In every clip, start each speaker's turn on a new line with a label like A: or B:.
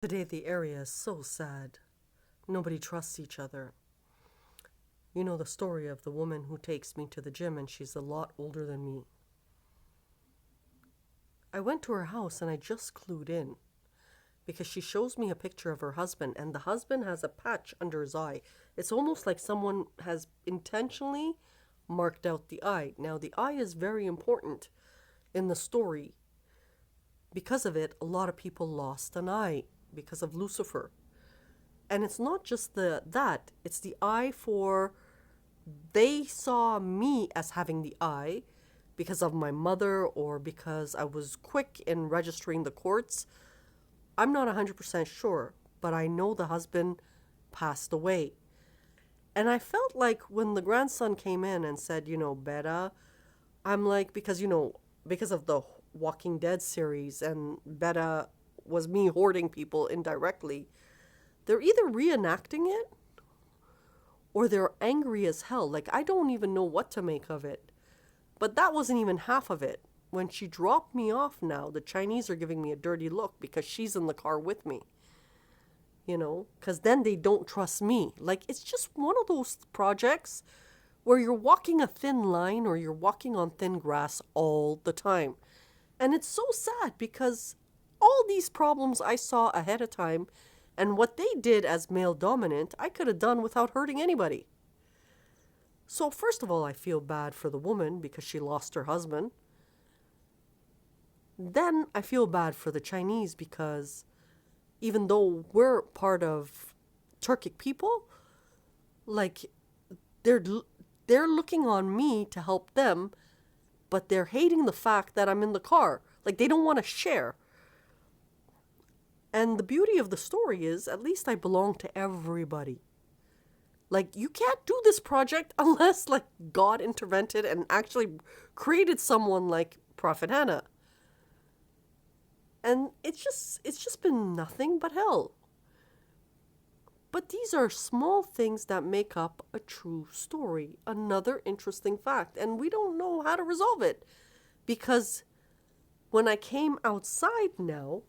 A: Today the area is so sad. Nobody trusts each other. You know the story of the woman who takes me to the gym and she's a lot older than me. I went to her house and I just clued in because she shows me a picture of her husband and the husband has a patch under his eye. It's almost like someone has intentionally marked out the eye. Now the eye is very important in the story. Because of it, a lot of people lost an eye because of Lucifer. And it's not just it's the eye for, they saw me as having the eye because of my mother or because I was quick in registering the courts. I'm not 100% sure, but I know the husband passed away. And I felt like when the grandson came in and said, Beta, I'm like, because of the Walking Dead series, and Beta was me hoarding people indirectly. They're either reenacting it or they're angry as hell. Like, I don't even know what to make of it. But that wasn't even half of it. When she dropped me off now, the Chinese are giving me a dirty look because she's in the car with me. Because then they don't trust me. Like, it's just one of those projects where you're walking a thin line or you're walking on thin grass all the time. And it's so sad because all these problems I saw ahead of time and what they did as male dominant, I could have done without hurting anybody. So first of all, I feel bad for the woman because she lost her husband. Then I feel bad for the Chinese because even though we're part of Turkic people, like they're looking on me to help them, but they're hating the fact that I'm in the car. Like they don't want to share. And the beauty of the story is, at least I belong to everybody. Like, you can't do this project unless, like, God intervened and actually created someone like Prophet Hanna. And it's just been nothing but hell. But these are small things that make up a true story. Another interesting fact. And we don't know how to resolve it. Because when I came outside now,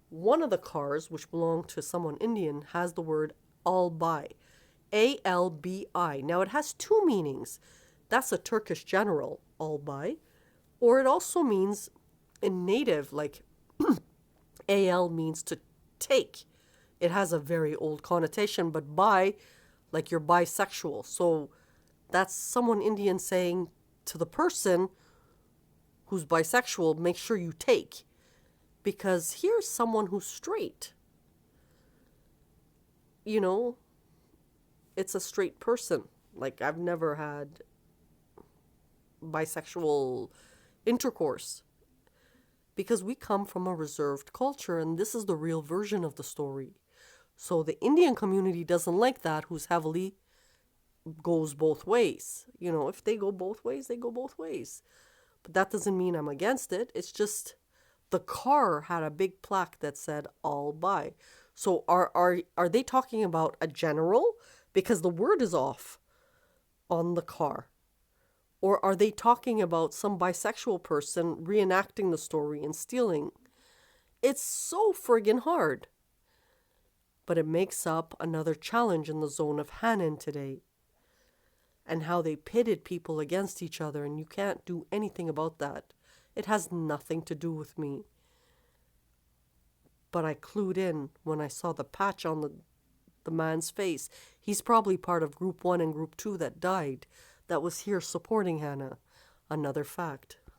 A: one of the cars, which belonged to someone Indian, has the word Albi. A-L-B-I. Now it has two meanings. That's a Turkish general, Albi. Or it also means, in native, like A-L means to take. It has a very old connotation, but bi, like you're bisexual. So that's someone Indian saying to the person who's bisexual, make sure you take. Because here's someone who's straight. It's a straight person. Like, I've never had bisexual intercourse. Because we come from a reserved culture, and this is the real version of the story. So the Indian community doesn't like that, who's heavily goes both ways. If they go both ways, they go both ways. But that doesn't mean I'm against it. It's just the car had a big plaque that said all by. So are they talking about a general? Because the word is off on the car. Or are they talking about some bisexual person reenacting the story and stealing? It's so friggin' hard. But it makes up another challenge in the zone of Hanan today. And how they pitted people against each other, and you can't do anything about that. It has nothing to do with me. But I clued in when I saw the patch on the man's face. He's probably part of Group 1 and Group 2 that died, that was here supporting Hanna. Another fact.